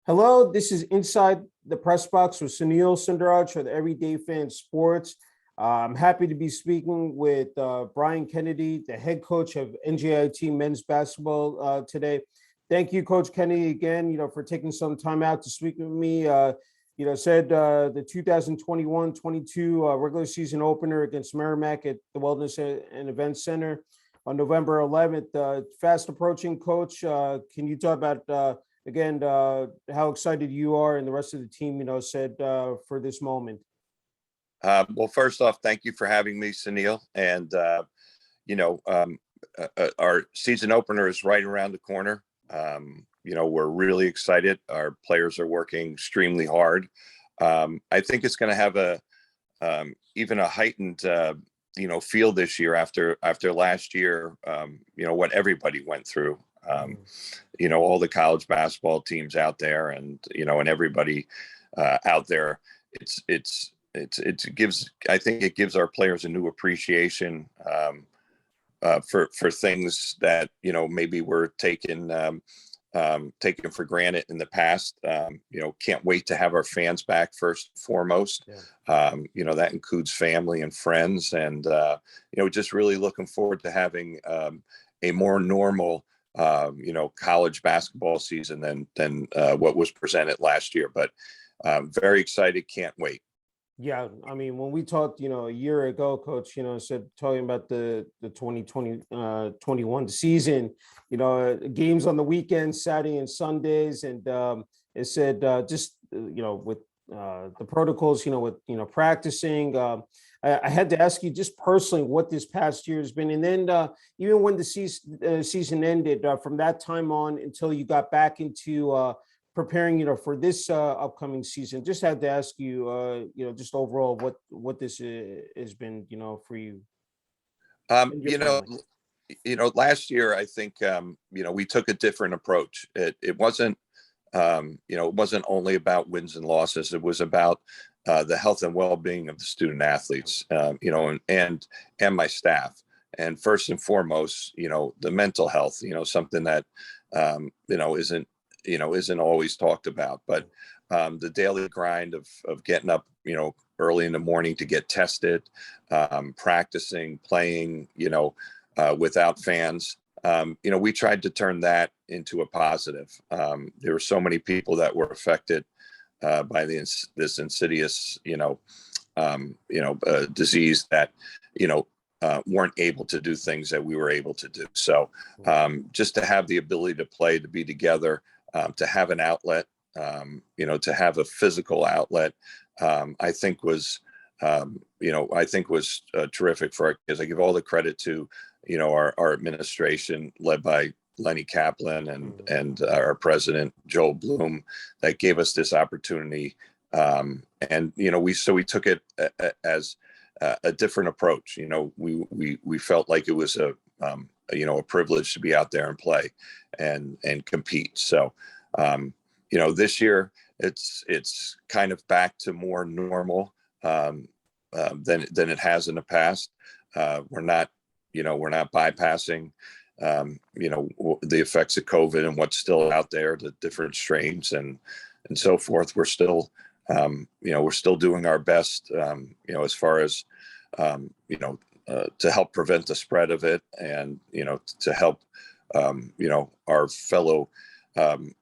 Hello, this is Inside the Press Box with Sunil Sunder Raj for the Everyday Fan Sports. I'm happy to be speaking with Brian Kennedy, the head coach of NJIT men's basketball today. Thank you, Coach Kennedy, again, for taking some time out to speak with me. Said the 2021-22 regular season opener against Merrimack at the Wellness and Events Center on November 11th. Fast approaching, Coach. Can you talk about again, how excited you are and the rest of the team, said for this moment? Well, first off, thank you for having me, Sunil. And, our season opener is right around the corner. We're really excited. Our players are working extremely hard. I think it's going to have even a heightened, feel this year after last year, what everybody went through. All the college basketball teams out there and everybody out there, I think it gives our players a new appreciation for things that, maybe were taken for granted in the past. Can't wait to have our fans back first and foremost. Yeah. That includes family and friends and, just really looking forward to having a more normal college basketball season than what was presented last year, but very excited. Can't wait. Yeah. I mean, when we talked, a year ago, Coach, talking about the 2020-21 season, games on the weekends, Saturday and Sundays. And it said just, with the protocols, with practicing, I had to ask you just personally what this past year has been. And then even when the season ended, from that time on until you got back into preparing, for this upcoming season, just had to ask you, just overall what this has been, for you. Last year, I think, we took a different approach. It wasn't, it wasn't only about wins and losses. It was about the health and well-being of the student athletes, and my staff. And first and foremost, the mental health, something that, isn't always talked about, but the daily grind of getting up, early in the morning to get tested, practicing, playing, without fans. We tried to turn that into a positive. There were so many people that were affected by this insidious, disease that, weren't able to do things that we were able to do. So just to have the ability to play, to be together, to have an outlet, to have a physical outlet, I think was terrific for our kids. I give all the credit to, our administration led by Lenny Kaplan and our president, Joel Bloom, that gave us this opportunity. We took it as a different approach. We felt like it was a privilege to be out there and play and compete. So, this year it's kind of back to more normal than it has in the past. We're not bypassing, the effects of COVID and what's still out there, the different strains and so forth. We're still, we're still doing our best, as far as, to help prevent the spread of it and, to help, our fellow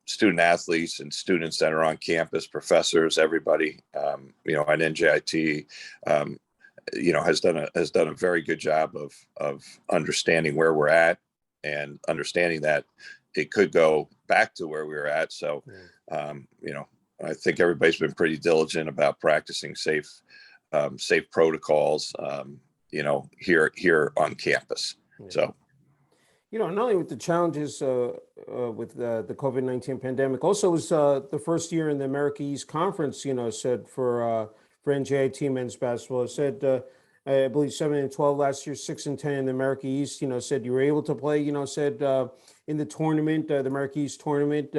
student athletes and students that are on campus, professors, everybody, at NJIT, has done a very good job of understanding where we're at and understanding that it could go back to where we were at. So, I think everybody's been pretty diligent about practicing safe protocols, here on campus. Yeah. So, not only with the challenges with the COVID-19 pandemic, also was the first year in the America East Conference, said for NJIT men's basketball. It said, I believe 7-12 last year, 6-10 in the America East, said you were able to play, said in the tournament, the America East tournament.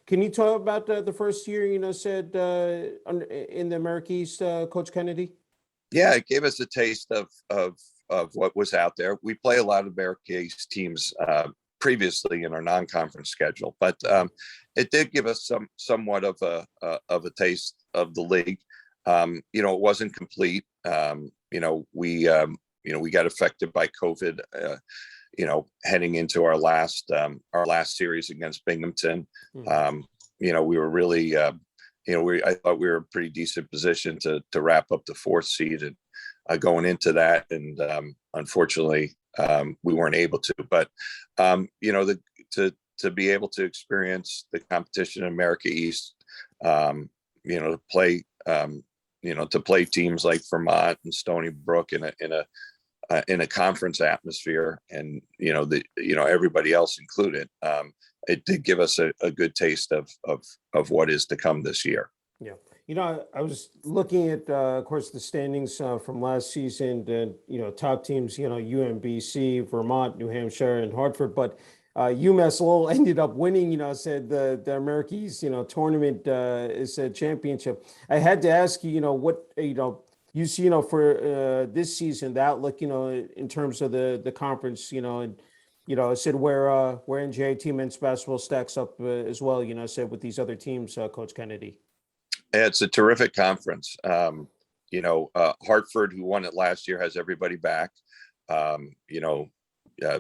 Can you talk about the first year, said in the America East, Coach Kennedy? Yeah, it gave us a taste of what was out there. We play a lot of America East teams, previously in our non-conference schedule. But it did give us somewhat of a taste of the league. It wasn't complete. We got affected by COVID. Heading into our last series against Binghamton. We were really, I thought we were in a pretty decent position to wrap up the 4th seed and going into that. And unfortunately, we weren't able to. But, to be able to experience the competition in America East, to play, to play teams like Vermont and Stony Brook in a conference atmosphere, and everybody else included, it did give us a good taste of what is to come this year. Yeah, I was looking at, of course, the standings from last season, and top teams, UMBC, Vermont, New Hampshire, and Hartford, but UMass Lowell ended up winning. Said the America East, tournament is a championship. I had to ask you, what you see, for this season, the outlook, in terms of the conference, and I said where NJIT men's basketball stacks up as well. I said with these other teams, Coach Kennedy. It's a terrific conference. Hartford, who won it last year, has everybody back.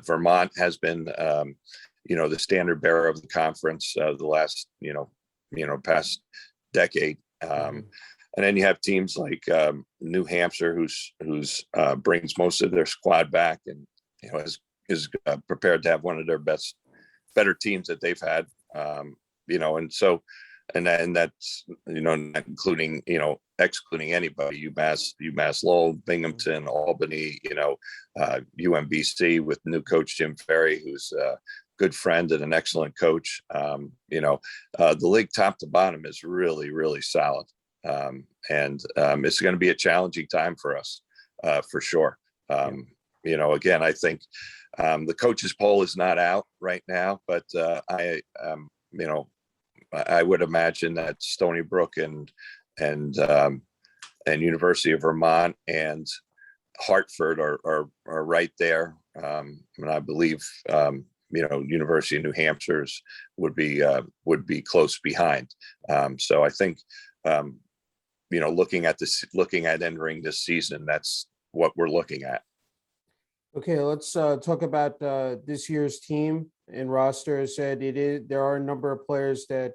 Vermont has been, the standard bearer of the conference the last, past decade. And then you have teams like New Hampshire, who's brings most of their squad back, and is prepared to have one of their better teams that they've had. And so, and that's not including excluding anybody. UMass Lowell, Binghamton, Albany, UMBC with new coach Jim Ferry, who's a good friend and an excellent coach. The league top to bottom is really, really solid. And it's going to be a challenging time for us, for sure. Again, I think the coaches poll is not out right now, but I would imagine that Stony Brook and University of Vermont and Hartford are right there. And I believe University of New Hampshire's would be close behind. So I think looking at entering this season, that's what we're looking at. Okay, let's talk about this year's team and roster. As said, there are a number of players that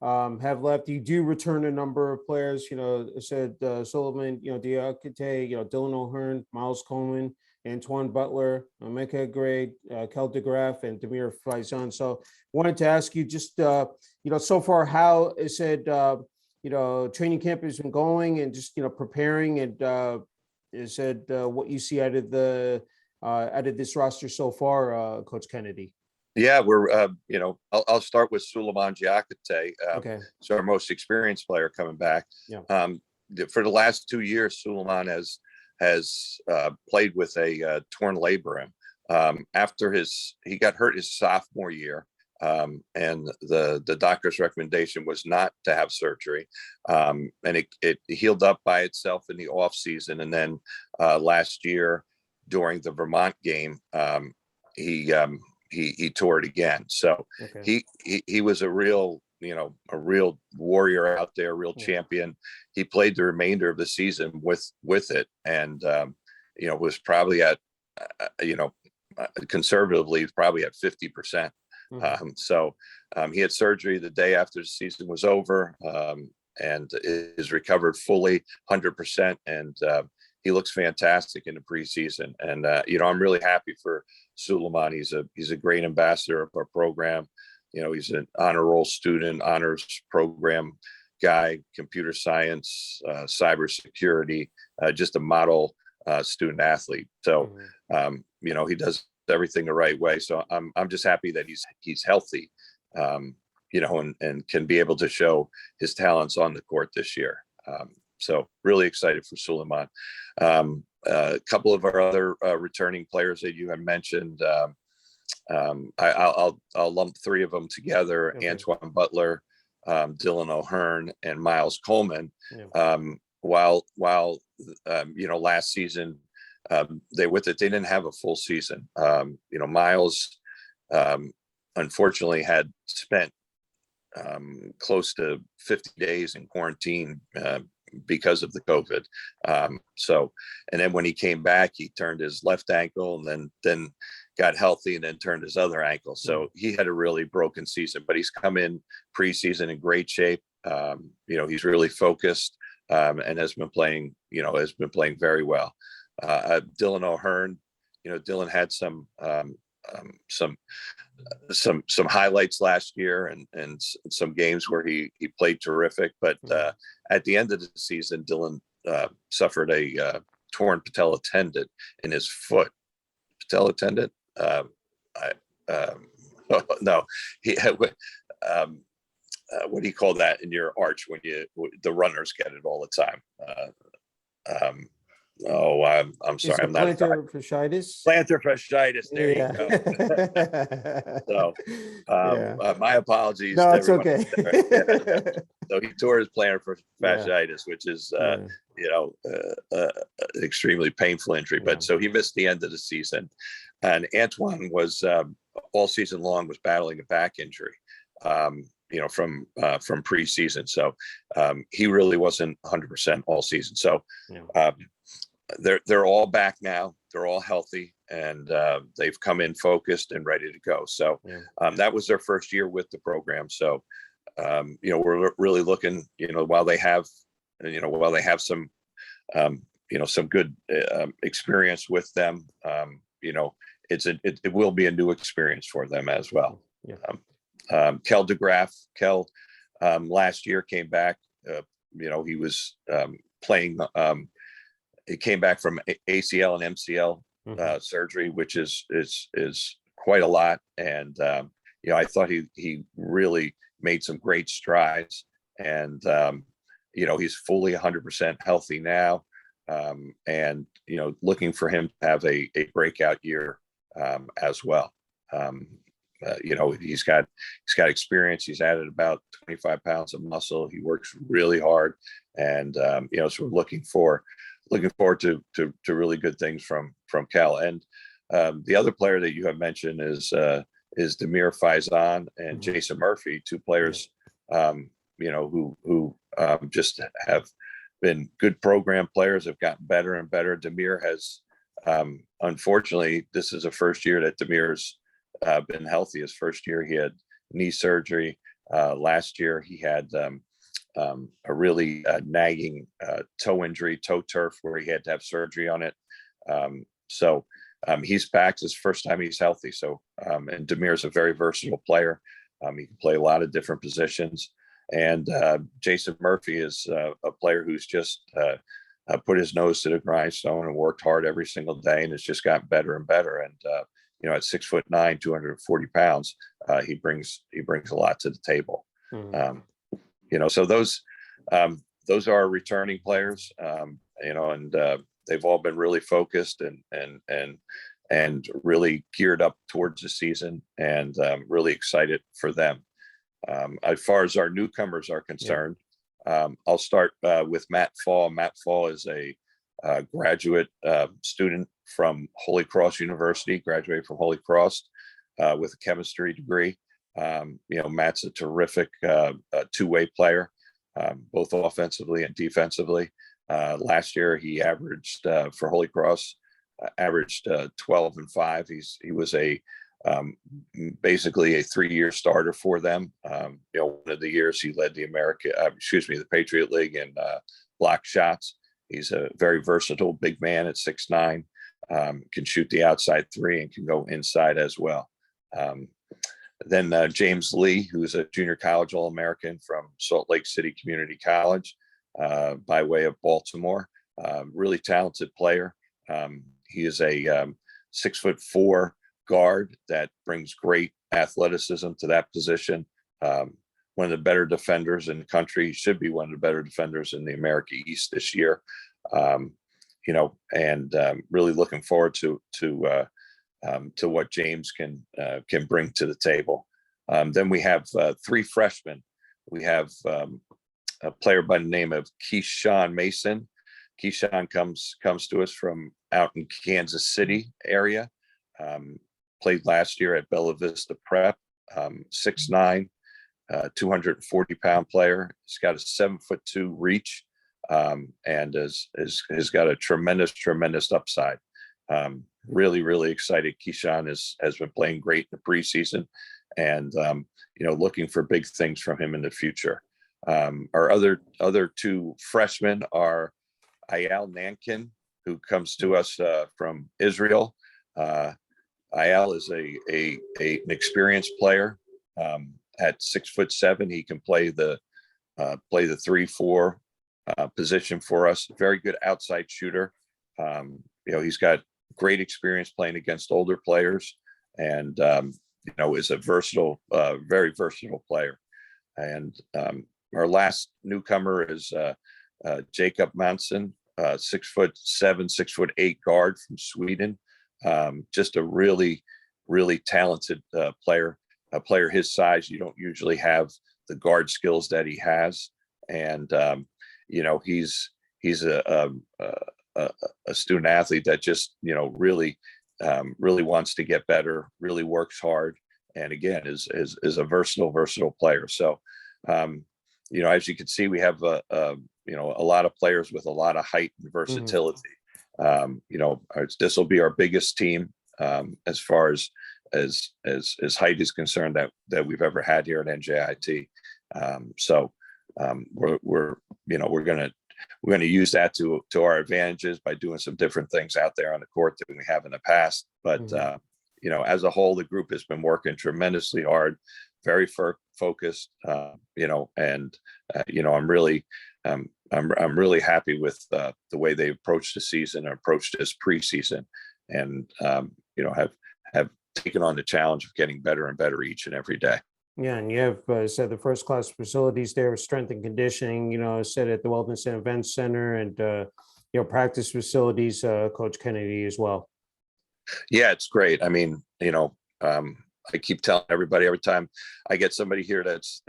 have left. You do return a number of players. Said Sullivan, Diakite, Dylan O'Hearn, Miles Coleman, Antoine Butler, Mecca Gray, Kel DeGraff, and Demir Faison. So, wanted to ask you just so far how it said training camp has been going, and just preparing, and it said what you see out of this roster so far, Coach Kennedy. Yeah, we're, I'll start with Suleiman Diakite. Okay. So our most experienced player coming back. Yeah. For the last 2 years, Suleiman has played with a torn labrum. After he got hurt his sophomore year, and the doctor's recommendation was not to have surgery. And it healed up by itself in the off season. And then last year during the Vermont game, he tore it again. So okay. he was a real warrior out there, a real champion. He played the remainder of the season with it, and was probably at conservatively probably at 50%. So he had surgery the day after the season was over, and is recovered fully 100%. And he looks fantastic in the preseason. And, I'm really happy for Suleiman. He's a great ambassador of our program. He's an honor roll student, honors program guy, computer science, cybersecurity, just a model student athlete. So, he does everything the right way. So I'm just happy that he's healthy, and can be able to show his talents on the court this year. So really excited for Suleiman. A couple of our other returning players that you had mentioned, I'll lump three of them together: okay. Antoine Butler, Dylan O'Hearn, and Miles Coleman. Yeah. While last season they didn't have a full season. Miles unfortunately had spent close to 50 days in quarantine because of the COVID. And then when he came back, he turned his left ankle and then got healthy and then turned his other ankle. So he had a really broken season, but he's come in preseason in great shape. He's really focused and has been playing very well. Dylan O'Hearn, Dylan had some highlights last year and some games where he played terrific, but at the end of the season, Dylan suffered a torn patella tendon in his foot. Patella tendon? No, he had, what do you call that in your arch when the runners get it all the time? I'm sorry. I'm not plantar fasciitis. Plantar fasciitis. There Yeah. You go. So, my apologies. No, to it's everyone. okay. So he tore his plantar fasciitis, which is, extremely painful injury. But so he missed the end of the season, and Antoine was all season long was battling a back injury. From preseason. So he really wasn't 100% all season. So they're all back now. They're all healthy, and they've come in focused and ready to go. So that was their first year with the program. So we're really looking. While they have some some good experience with them. It will be a new experience for them as well. Kel DeGraff, last year came back. He was playing. He came back from ACL and MCL surgery, which is quite a lot. And I thought he really made some great strides. And he's fully 100% healthy now. And looking for him to have a breakout year as well. He's got experience. He's added about 25 pounds of muscle. He works really hard, and so we're looking forward to really good things from Cal. And the other player that you have mentioned is Demir Faizan and Jason Murphy, two players who just have been good program players, have gotten better and better. Demir has unfortunately, this is the first year that Demir's been healthy. His first year he had knee surgery. Last year he had a really nagging toe injury, toe turf, where he had to have surgery on it. So he's back. It's his first time he's healthy. So and Demir's a very versatile player. He can play a lot of different positions. And Jason Murphy is a player who's just put his nose to the grindstone and worked hard every single day, and has just gotten better and better. And at 6'9", 240 pounds, he brings a lot to the table. So those are our returning players. And they've all been really focused and really geared up towards the season, and really excited for them. As far as our newcomers are concerned, I'll start with Matt Fall. Matt Fall is a graduate student from Holy Cross University, graduated from Holy Cross with a chemistry degree. Matt's a terrific two-way player, both offensively and defensively. Last year, he averaged for Holy Cross, 12 and 5. He was basically a 3-year starter for them. One of the years he led the Patriot League in block shots. He's a very versatile big man at 6'9", can shoot the outside three and can go inside as well. Then James Lee, who's a junior college All-American from Salt Lake City Community College by way of Baltimore. Really talented player. He is a 6'4" guard that brings great athleticism to that position. One of the better defenders in the country. He should be one of the better defenders in the America East this year. And really looking forward to what James can bring to the table. Then we have 3 freshmen. We have a player by the name of Keyshawn Mason. Keyshawn comes to us from out in Kansas City area. played last year at Bella Vista Prep. 6'9", 240-pound player. He's got a 7'2" reach, and has got a tremendous upside. Really excited. Keyshawn has been playing great in the preseason, and looking for big things from him in the future. Our other two freshmen are Ayal Nankin, who comes to us from Israel. Ayal is an experienced player. At 6'7", he can play the 3-4 position for us. Very good outside shooter. He's got great experience playing against older players, and is a very versatile player. And our last newcomer is Jacob Manson, 6'7", 6'8" guard from Sweden. Just a really talented player. A player his size, you don't usually have the guard skills that he has, and he's a student athlete that just really wants to get better, really works hard, and again is a versatile player. So as you can see, we have a lot of players with a lot of height and versatility. This will be our biggest team as far as height is concerned that we've ever had here at NJIT. We're going to use that to our advantages by doing some different things out there on the court than we have in the past. But as a whole, the group has been working tremendously hard, very focused. I'm really happy with the way they approached the season, approached this preseason, and have taken on the challenge of getting better and better each and every day. Yeah, and you have said the first class facilities there, strength and conditioning, said at the Wellness and Events Center, and practice facilities, Coach Kennedy as well. Yeah, it's great. I mean, I keep telling everybody every time I get somebody here that's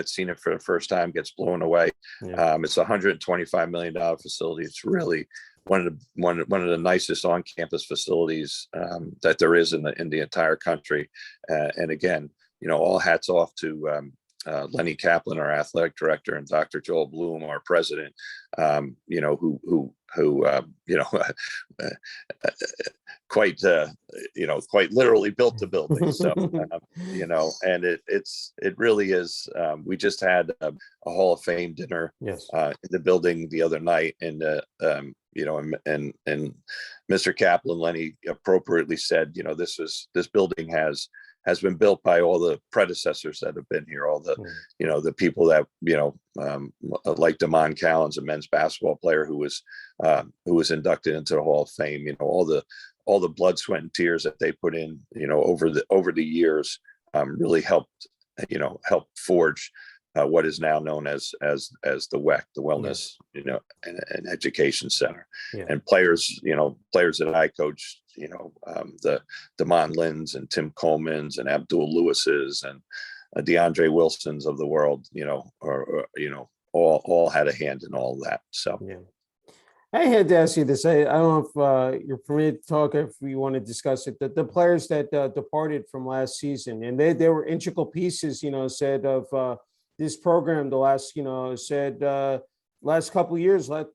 seen it for the first time, gets blown away. Yeah. It's a $125 million facility. It's really one of the nicest on-campus facilities that there is in the entire country. And again, all hats off to Lenny Kaplan, our athletic director, and Dr. Joel Bloom, our president, who quite literally built the building. So, and it really is. We just had a Hall of Fame dinner in the building the other night, and and Mr. Kaplan, Lenny appropriately said, this building has been built by all the predecessors that have been here, all the, the people that, like Damon Callens, a men's basketball player who was inducted into the Hall of Fame, all the blood, sweat, and tears that they put in, over the years, really helped forge what is now known as the WEC, the Wellness, and Education Center. Yeah. And players that I coached, the Damon Linds and Tim Colemans and Abdul Lewis's and DeAndre Wilsons of the world, all had a hand in all that. So yeah. I had to ask you this. I don't know if you're permitted to talk, if you want to discuss it. The players that departed from last season, and they were integral pieces, said of this program the last, last couple of years. We're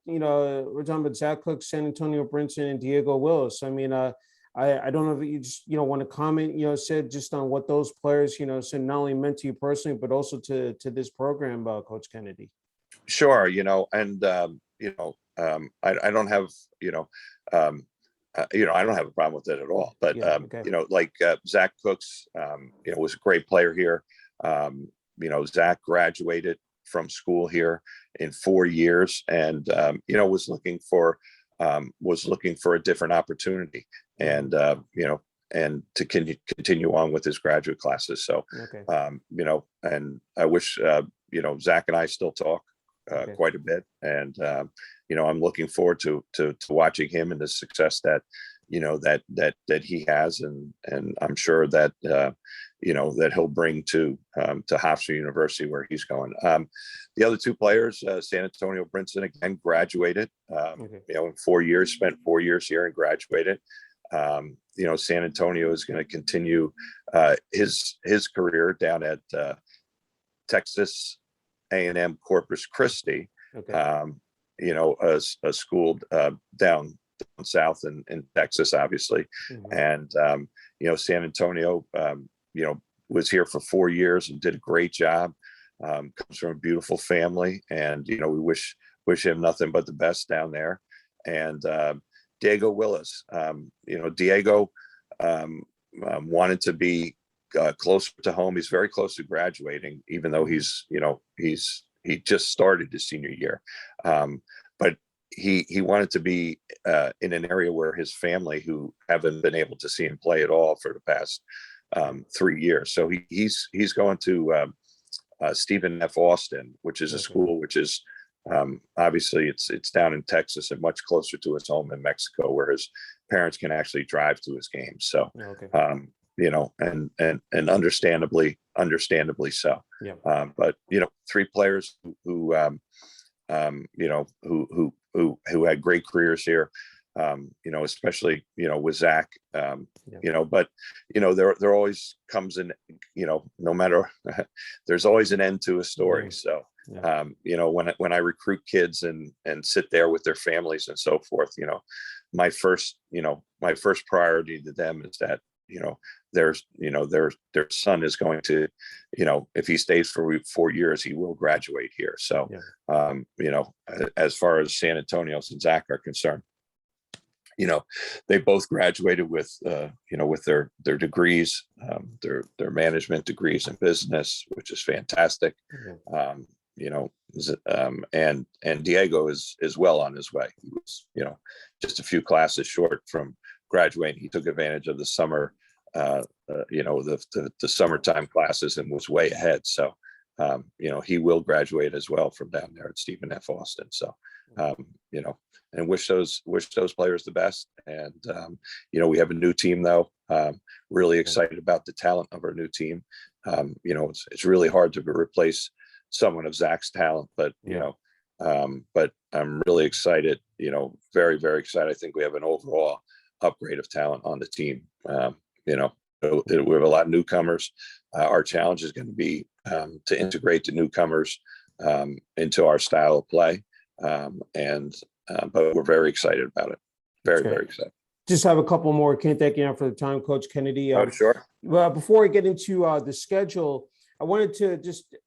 talking about Zach Cook, San Antonio Brinson, and Diego Willis. I mean, I don't know if you just, want to comment, said just on what those players, said not only meant to you personally, but also to this program, Coach Kennedy. Sure. I don't have, I don't have a problem with it at all. But like Zach Cooks, was a great player here. Zach graduated from school here in 4 years, and was looking for a different opportunity, and and to continue on with his graduate classes. So, and I wish Zach and I still talk quite a bit, and I'm looking forward to watching him and the success that that he has, and I'm sure that that he'll bring to Hofstra University, where he's going. The other two players, San Antonio Brinson, again graduated. In 4 years, spent 4 years here and graduated. San Antonio is going to continue his career down at Texas A&M Corpus Christi, Okay. A school down south in Texas, obviously. And, San Antonio, was here for 4 years and did a great job. Comes from a beautiful family, and, we wish him nothing but the best down there. And Diego Willis, Diego wanted to be closer to home. He's very close to graduating, even though he just started his senior year. But he wanted to be in an area where his family, who haven't been able to see him play at all for the past 3 years. So he's going to Stephen F. Austin, which is a school which is obviously it's down in Texas and much closer to his home in Mexico, where his parents can actually drive to his games. So, and understandably so. Yeah. But 3 players who had great careers here. Especially, with Zach, but, there always comes in, no matter, there's always an end to a story. So, when I recruit kids and sit there with their families and so forth, my first priority to them is that, their son is going to, if he stays for 4 years, he will graduate here. So, as far as San Antonio and Zach are concerned, they both graduated with their degrees, their management degrees in business, which is fantastic. And Diego is well on his way. He was, just a few classes short from graduating. He took advantage of the summer, the summertime classes, and was way ahead. So, he will graduate as well from down there at Stephen F. Austin. So, and wish those players the best. And, we have a new team though. Really excited about the talent of our new team. It's really hard to replace someone of Zach's talent, but, but I'm really excited, very, very excited. I think we have an overall upgrade of talent on the team. We have a lot of newcomers. Our challenge is going to be to integrate the newcomers into our style of play. But we're very excited about it. Very excited. Just have a couple more. Can't thank you enough for the time, Coach Kennedy. Sure. Well, before I get into the schedule, I wanted to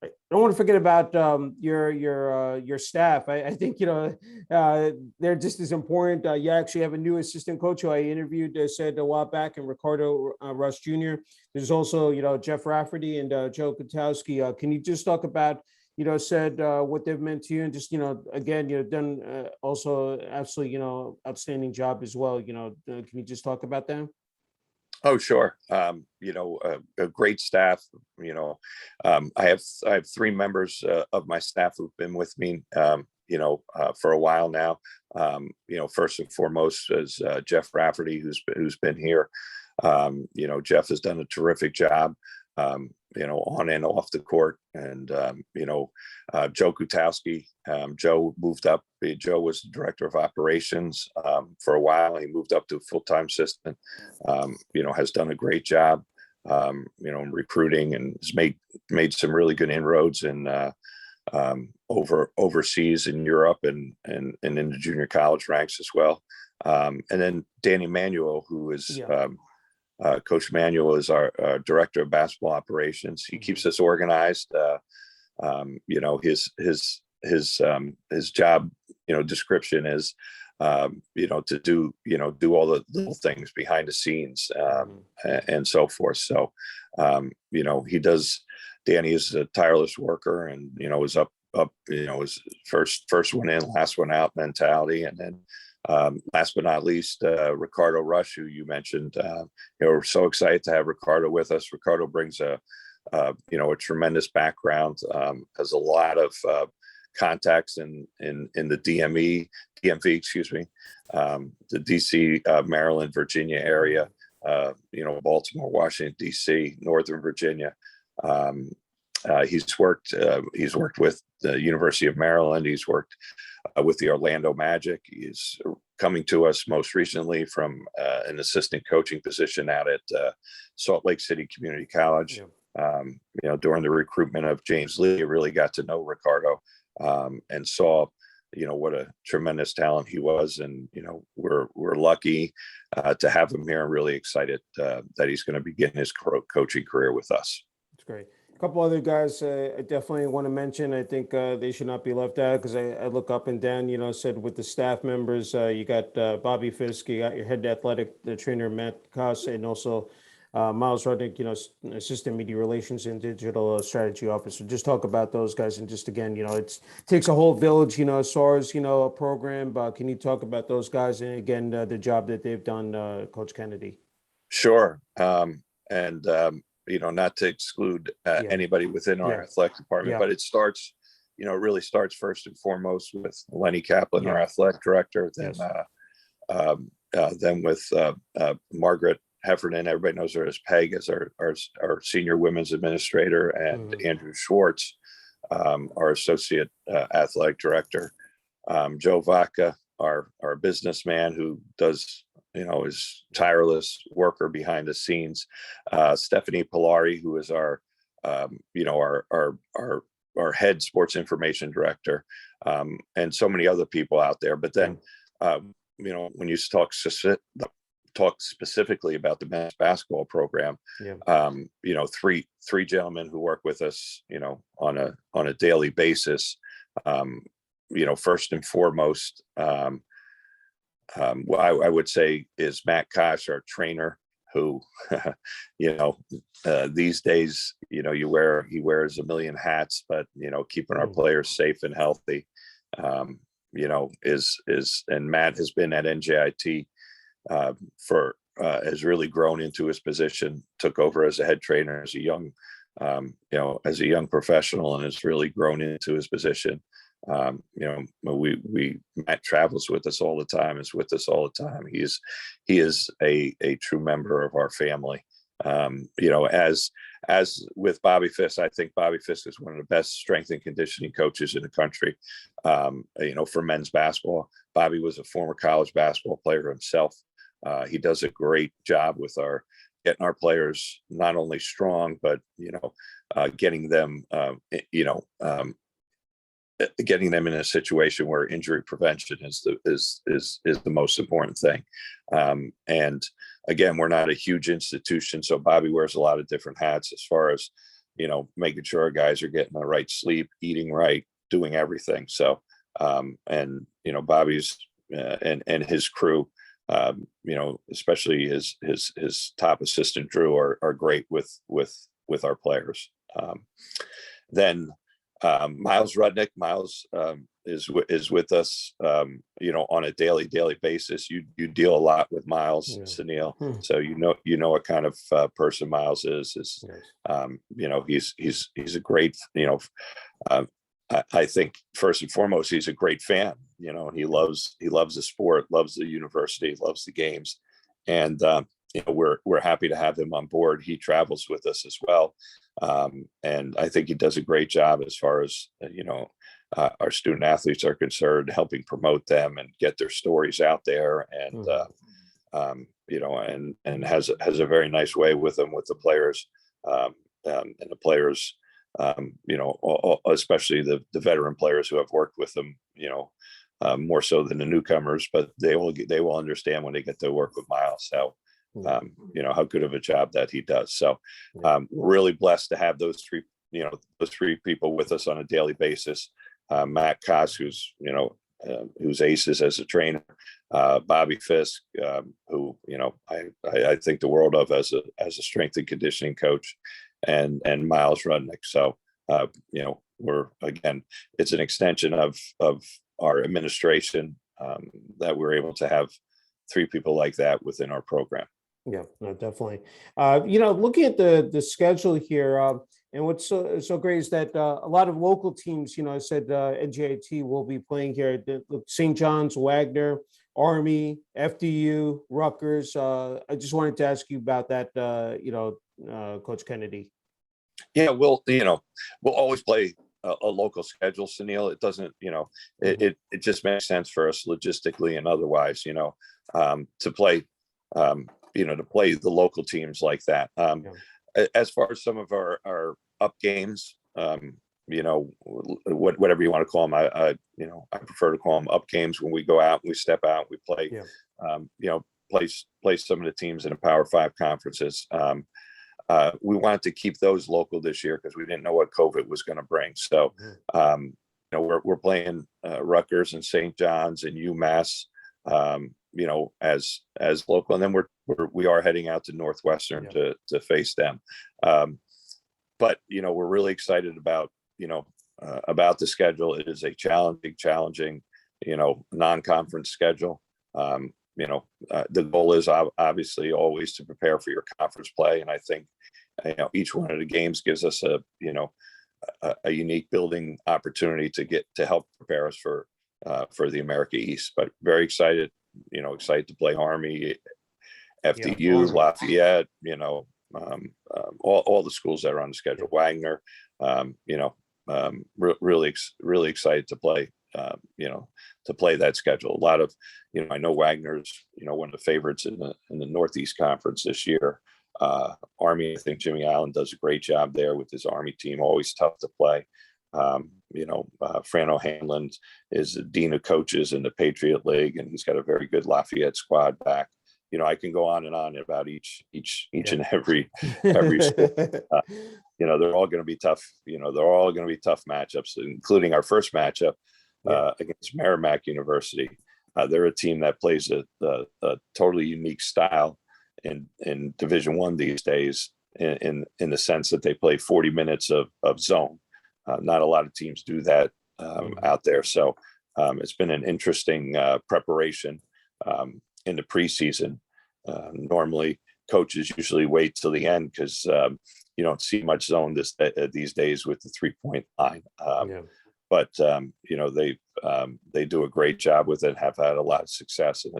I don't want to forget about your staff. I think they're just as important. You actually have a new assistant coach who I interviewed, said a while back, and Ricardo Rush Jr. There's also Jeff Rafferty and Joe Kutowski. Can you just talk about said what they've meant to you, and just again done also absolutely outstanding job as well. Can you just talk about them? Oh, sure. A great staff. I have 3 members of my staff who've been with me, for a while now. First and foremost is Jeff Rafferty, who's been here. Jeff has done a terrific job, on and off the court. And, Joe Kutowski, Joe moved up. Joe was the director of operations for a while. He moved up to a full-time assistant, has done a great job, in recruiting, and has made some really good inroads in overseas in Europe and in the junior college ranks as well. And then Danny Manuel, who is Coach Manuel is our director of basketball operations. He keeps us organized. His job, description is, to do all the little things behind the scenes, and so forth. So, Danny is a tireless worker, and, is up, his first one in, last one out mentality. And then, last but not least, Ricardo Rush, who you mentioned. We're so excited to have Ricardo with us. Ricardo brings a tremendous background, has a lot of contacts in the DMV, the DC, Maryland, Virginia area, Baltimore, Washington, DC, Northern Virginia. He's worked with the University of Maryland. He's worked with the Orlando Magic. He's coming to us most recently from an assistant coaching position out at Salt Lake City Community College. During the recruitment of James Lee, I really got to know Ricardo and saw, what a tremendous talent he was. And, we're lucky to have him here, and really excited that he's going to begin his coaching career with us. That's great. A couple other guys I definitely want to mention. I think they should not be left out, because I look up and down, said with the staff members, you got Bobby Fisk, you got your head athletic trainer, Matt Koss, and also Miles Rudnick, assistant media relations and digital strategy officer. Just talk about those guys. And just again, it takes a whole village, as far as, a program. Can you talk about those guys and again, the job that they've done, Coach Kennedy? Sure. Not to exclude anybody within our athletic department, but it starts, really starts first and foremost with Lenny Kaplan, our athletic director, then with Margaret Heffernan, everybody knows her as Peg, as our senior women's administrator, and Andrew Schwartz, our associate athletic director, Joe Vaca, our businessman who does, is tireless worker behind the scenes, Stephanie Polari, who is our head sports information director, and so many other people out there. But then, when you talk specifically about the men's basketball program, three gentlemen who work with us, on a daily basis. First and foremost, I would say is Matt Kosh, our trainer, who, these days, he wears a million hats, but, keeping our players safe and healthy, and Matt has been at NJIT has really grown into his position, took over as a head trainer as a young, young professional, and has really grown into his position. Matt travels with us all the time, is with us all the time. He is a true member of our family. As with Bobby Fisk, I think Bobby Fisk is one of the best strength and conditioning coaches in the country. For men's basketball, Bobby was a former college basketball player himself. He does a great job with getting our players not only strong, but getting them getting them in a situation where injury prevention is the most important thing. And again, we're not a huge institution, so Bobby wears a lot of different hats as far as, making sure our guys are getting the right sleep, eating right, doing everything. So, Bobby's and his crew, especially his top assistant Drew, are great with our players. Then Miles Rudnick, is with us, on a daily basis. You deal a lot with Miles, Sunil, so what kind of person Miles is. He's a great, I think first and foremost, he's a great fan. He loves the sport, loves the university, loves the games, and we're happy to have him on board. He travels with us as well, and I think he does a great job as far as our student athletes are concerned, helping promote them and get their stories out there, and has a very nice way with them, with the players, and the players, especially the veteran players who have worked with them, more so than the newcomers, but they will understand when they get to work with Miles how good of a job that he does. So we're really blessed to have those three people with us on a daily basis. Matt Koss, who's aces as a trainer, Bobby Fisk, who I think the world of as a strength and conditioning coach, and Miles Rudnick. So it's an extension of our administration that we're able to have three people like that within our program. Yeah, no, definitely. Looking at the schedule here, and what's so great is that a lot of local teams, I said NJIT will be playing here. St. John's, Wagner, Army, FDU, Rutgers. I just wanted to ask you about that, Coach Kennedy. Yeah, we'll always play a local schedule, Sunil. It doesn't, it just makes sense for us logistically and otherwise, to play, to play the local teams like that. As far as some of our up games, whatever you want to call them, I prefer to call them up games. When we go out, we step out, we play, play some of the teams in the Power 5 conferences. We wanted to keep those local this year because we didn't know what COVID was going to bring. So, we're playing Rutgers and St. John's and UMass, as local, and then we are heading out to Northwestern to face them. But we're really excited about the schedule. It is a challenging, non-conference schedule. The goal is obviously always to prepare for your conference play, and I think each one of the games gives us a unique building opportunity to help prepare us for the America East. But very excited, excited to play Army, FDU, Lafayette, all the schools that are on the schedule, Wagner, really excited to play. To play that schedule. A lot of, I know Wagner's, one of the favorites in the Northeast Conference this year. Army, I think Jimmy Allen does a great job there with his Army team, always tough to play. Fran O'Hanlon is the dean of coaches in the Patriot League, and he's got a very good Lafayette squad back. I can go on and on about each and every school. They're all going to be tough. They're all going to be tough matchups, including our first matchup against Merrimack University. They're a team that plays a totally unique style in Division I these days, in the sense that they play 40 minutes of zone. Not a lot of teams do that out there. So it's been an interesting preparation in the preseason. Normally, coaches usually wait till the end because you don't see much zone these days with the 3-point line. But they do a great job with it, have had a lot of success, and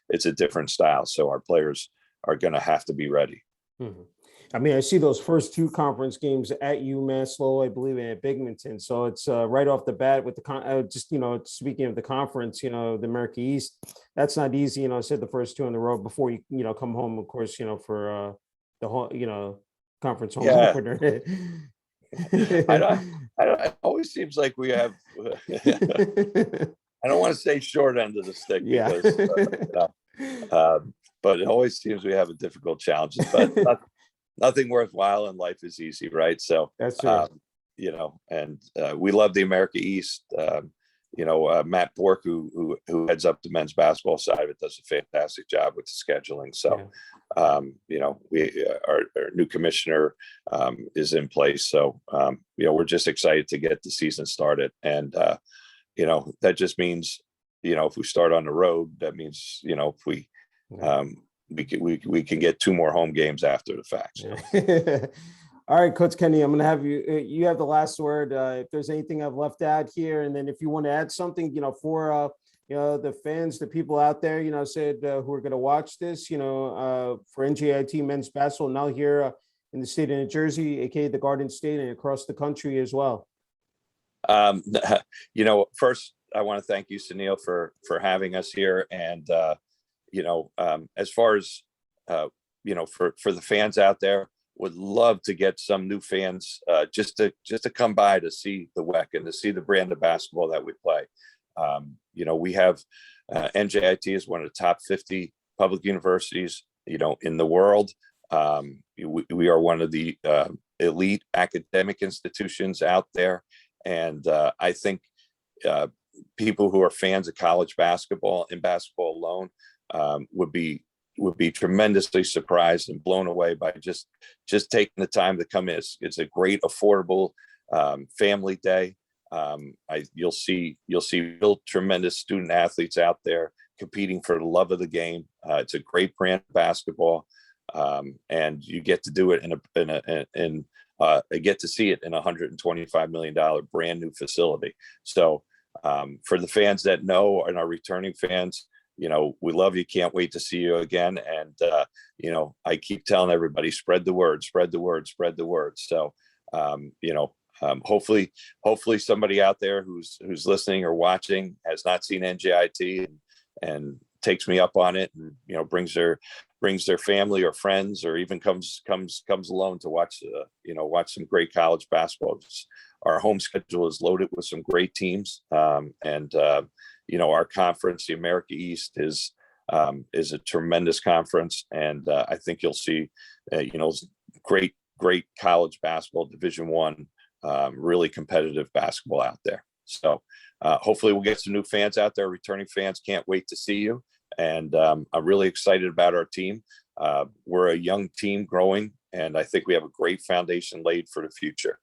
it's a different style. So our players are going to have to be ready. Mm-hmm. I mean, I see those first two conference games at UMass Lowell, I believe, and at Binghamton. So it's right off the bat with the speaking of the conference, the America East, that's not easy. Said the first two in the row before you come home, of course, for the whole conference home opener. I don't. It always seems like we have. I don't want to say short end of the stick because, but it always seems we have a difficult challenges. But nothing worthwhile in life is easy, right? So that's right. And we love the America East. Matt Bork, who heads up the men's basketball side of it, does a fantastic job with the scheduling. So, our new commissioner is in place. So, we're just excited to get the season started. And, that just means, if we start on the road, that means, if we can get 2 more home games after the fact. So. All right, Coach Kenny, I'm going to have you have the last word. If there's anything I've left out here, and then if you want to add something, for, the fans, the people out there, who are going to watch this, for NJIT men's basketball now here in the state of New Jersey, aka the Garden State, and across the country as well. First, I want to thank you, Sunil, for having us here. And, as far as, for the fans out there, would love to get some new fans just to come by to see the WEC and to see the brand of basketball that we play. We have NJIT is one of the top 50 public universities, in the world. We are one of the elite academic institutions out there. And I think people who are fans of college basketball and basketball alone would be tremendously surprised and blown away by just taking the time to come in. It's a great, affordable family day. You'll see real tremendous student athletes out there competing for the love of the game. It's a great brand of basketball, and you get to do it get to see it in a $125 million brand new facility. So for the fans that know and are returning fans, we love you. Can't wait to see you again. And, I keep telling everybody, spread the word, spread the word, spread the word. So, hopefully somebody out there who's listening or watching has not seen NJIT and takes me up on it, and brings their family or friends, or even comes alone to watch watch some great college basketball. Our home schedule is loaded with some great teams, and our conference, the America East, is a tremendous conference, and I think you'll see great college basketball, Division I, really competitive basketball out there. So hopefully we'll get some new fans out there. Returning fans, can't wait to see you. And I'm really excited about our team. We're a young team growing, and I think we have a great foundation laid for the future.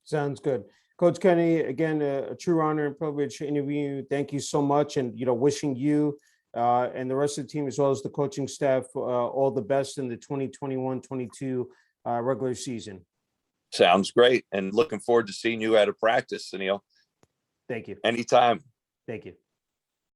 Sounds good. Coach Kenny, again, a true honor and privilege to interview you. Thank you so much. And, wishing you and the rest of the team, as well as the coaching staff, all the best in the 2021-22 regular season. Sounds great. And looking forward to seeing you at a practice, Sunil. Thank you. Anytime. Thank you.